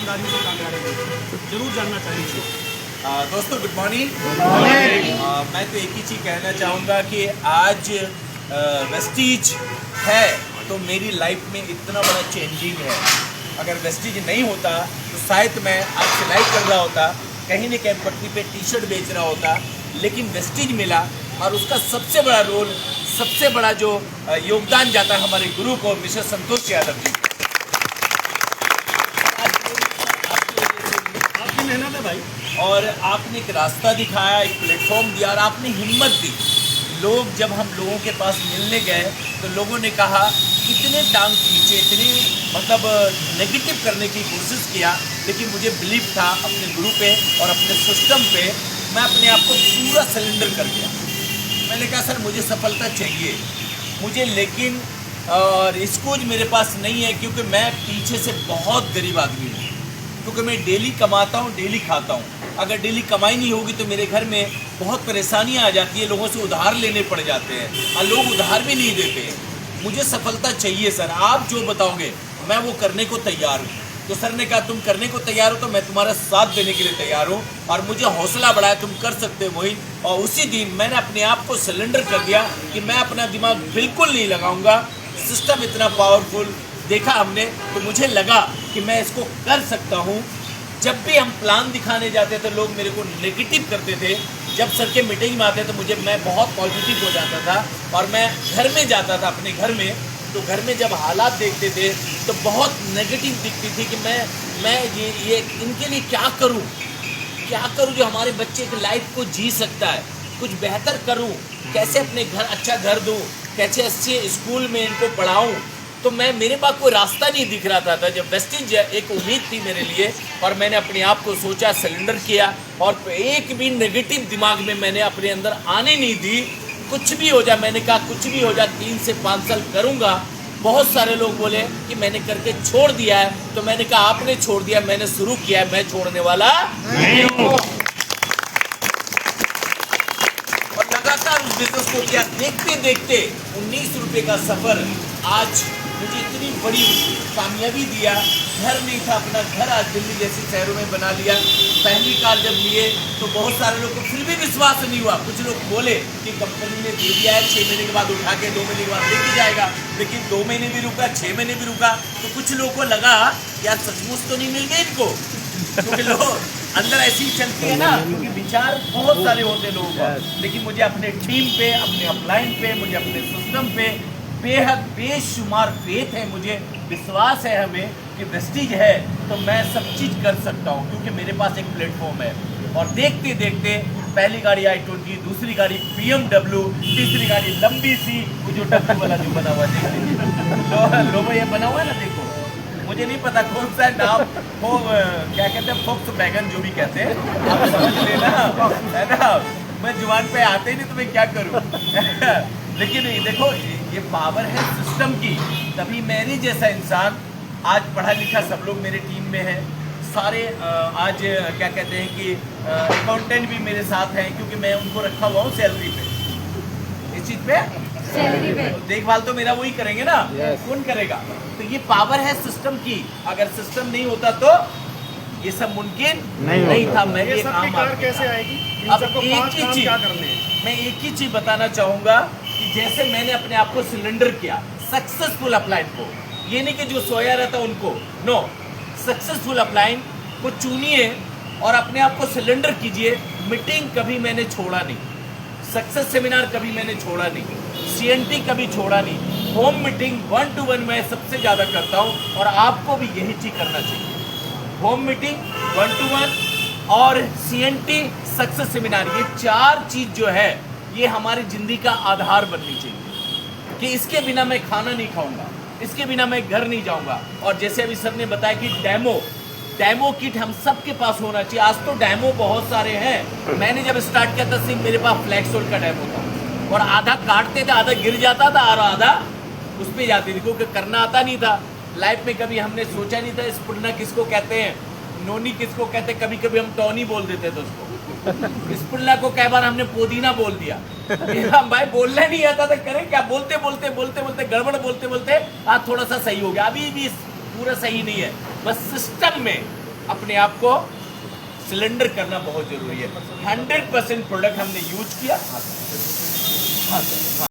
ईमानदारी से काम करेंगे, जरूर जानना चाहेंगे। दोस्तों गुड मॉर्निंग। मैं तो एक ही चीज़ कहना चाहूँगा कि आज वेस्टीज है तो मेरी लाइफ में इतना बड़ा चेंजिंग है। अगर वेस्टीज नहीं होता तो शायद मैं आज सिलाई कर रहा होता, कहीं न कहीं पटरी पे टी शर्ट बेच रहा होता, लेकिन वेस्टीज मिला और उसका सबसे बड़ा रोल, सबसे बड़ा जो योगदान जाता है हमारे गुरु को, मिस्टर संतोष यादव जी। आपकी मेहनत है भाई, और आपने एक रास्ता दिखाया, एक प्लेटफॉर्म दिया और आपने हिम्मत दी। लोग जब हम लोगों के पास मिलने गए तो लोगों ने कहा इतने टांग खींचे, इतनी मतलब नेगेटिव करने की कोशिश किया, लेकिन मुझे बिलीव था अपने गुरु पे और अपने सिस्टम पे। मैं अपने आप को पूरा सरेंडर कर दिया। मैंने कहा सर मुझे सफलता चाहिए मुझे, लेकिन और इसको मेरे पास नहीं है, क्योंकि मैं पीछे से बहुत गरीब आदमी हूँ, क्योंकि मैं डेली कमाता हूँ, डेली खाता हूँ। अगर डेली कमाई नहीं होगी तो मेरे घर में बहुत परेशानियाँ आ जाती है, लोगों से उधार लेने पड़ जाते हैं और लोग उधार भी नहीं देते हैं। मुझे सफलता चाहिए सर, आप जो बताओगे मैं वो करने को तैयार हूँ। तो सर ने कहा तुम करने को तैयार हो तो मैं तुम्हारा साथ देने के लिए तैयार हूँ, और मुझे हौसला बढ़ाया तुम कर सकते हो मोहित। और उसी दिन मैंने अपने आप को सरेंडर कर दिया कि मैं अपना दिमाग बिल्कुल नहीं लगाऊंगा। सिस्टम इतना पावरफुल देखा हमने तो मुझे लगा कि मैं इसको कर सकता हूँ। जब भी हम प्लान दिखाने जाते थे लोग मेरे को नेगेटिव करते थे, जब सर के मीटिंग में आते तो मैं बहुत पॉजिटिव हो जाता था। और मैं घर में जाता था अपने घर में, तो घर में जब हालात देखते थे तो बहुत नेगेटिव दिखती थी कि मैं ये इनके लिए क्या करूं जो हमारे बच्चे की लाइफ को जी सकता है, कुछ बेहतर करूं, कैसे अपने घर अच्छा घर दूं, कैसे अच्छे स्कूल में इनको पढ़ाऊं। तो मेरे पास कोई रास्ता नहीं दिख रहा था। जब वेस्टीज एक उम्मीद थी मेरे लिए, और मैंने अपने आप को सोचा, सरेंडर किया, और एक भी नेगेटिव दिमाग में मैंने अपने अंदर आने नहीं दी। कुछ भी हो जाए, मैंने कहा कुछ भी हो जाए 3 से 5 साल करूँगा। बहुत सारे लोग बोले कि मैंने करके छोड़ दिया है, तो मैंने कहा आपने छोड़ दिया, मैंने शुरू किया है, मैं छोड़ने वाला नहीं हूँ। और लगातार उस बिजनेस को किया, देखते देखते 19 रुपये का सफर आज मुझे इतनी बड़ी कामयाबी दिया। घर नहीं था, अपना घर आज दिल्ली जैसी शहरों में बना लिया। पहली कार जब लिए तो बहुत सारे लोग को फिर भी विश्वास नहीं हुआ। कुछ लोग बोले कि कंपनी ने दे दिया है, 6 महीने के बाद उठा के 2 महीने के बाद लेके जाएगा, लेकिन 2 महीने भी रुका, 6 महीने भी रुका। तो कुछ लोगों को लगा यार सचमुच तो नहीं मिल गई इनको, क्योंकि लोग अंदर ऐसी ही चलती है ना, क्योंकि विचार बहुत सारे होते हैं लोगों को। लेकिन मुझे अपने टीम पे, अपने अपलाइन पे, मुझे अपने सिस्टम पे बेहद बेशुमार फेथ है, मुझे विश्वास है हमें कि वेस्टीज है तो मैं सब चीज़ कर सकता हूँ, क्योंकि मेरे पास एक प्लेटफॉर्म है। और देखते देखते पहली गाड़ी i20, दूसरी गाड़ी BMW, तीसरी गाड़ी लंबी सी, वो जो डब्बू वाला जो बना हुआ है, लोगो ये बना हुआ है ना, देखो मुझे नहीं पता कौन सा नाम वो क्या कहते हैं, फोक्स वैगन जो भी कहते हैं, आप समझ लेना, है ना। मैं जुबान पे आते ही नहीं तो मैं क्या करूँ। लेकिन देखो ये पावर है सिस्टम की, तभी मेरी जैसा इंसान आज पढ़ा लिखा सब लोग मेरे टीम में है। सारे आज क्या कहते हैं कि अकाउंटेंट भी मेरे साथ हैं, क्योंकि मैं उनको रखा हुआ हूँ सैलरी पे, इस चीज़ पे सैलरी पे। देखभाल तो मेरा वही करेंगे ना, कौन करेगा। तो ये पावर है सिस्टम की। अगर सिस्टम नहीं होता तो ये सब मुमकिन नहीं था। मैं ये काम कैसे आएगी? अब एक ही चीज मैं एक ही चीज बताना चाहूंगा कि जैसे मैंने अपने आप को सिलेंडर किया सक्सेसफुल अपलाइन को, ये नहीं कि जो सोया रहता उनको, नो, सक्सेसफुल अपलाइन को चुनिए और अपने आप को सिलेंडर कीजिए। मीटिंग कभी मैंने छोड़ा नहीं, सक्सेस सेमिनार कभी मैंने छोड़ा नहीं, CNT कभी छोड़ा नहीं। होम मीटिंग 1 to 1 मैं सबसे ज़्यादा करता हूँ, और आपको भी यही चीज़ करना चाहिए। होम मीटिंग 1 to 1 और CNT सक्सेस सेमिनार, ये 4 चीज़ जो है ये हमारी ज़िंदगी का आधार बननी चाहिए, कि इसके बिना मैं खाना नहीं खाऊंगा, इसके बिना मैं घर नहीं जाऊंगा। और जैसे अभी सर ने बताया कि डेमो किट हम सबके पास होना चाहिए। आज तो डेमो बहुत सारे हैं। मैंने जब स्टार्ट किया था सिर्फ मेरे पास फ्लैक्सोल का डेमो था, और आधा काटते थे, आधा गिर जाता था और आधा उस पर जाती थी, क्योंकि करना आता नहीं था। लाइफ में कभी हमने सोचा नहीं था स्पुलना किसको कहते हैं, नोनी किसको कहते हैं, कभी कभी हम टॉनी बोल देते थे उसको। स्पुलना को कई बार हमने पुदीना बोल दिया। भाई बोलना नहीं आता था, करें क्या, बोलते बोलते गड़बड़ बोलते आज थोड़ा सा सही हो गया। अभी भी पूरा सही नहीं है, बस सिस्टम में अपने आप को सिलेंडर करना बहुत ज़रूरी है। 100% प्रोडक्ट हमने यूज किया। हाँ सर।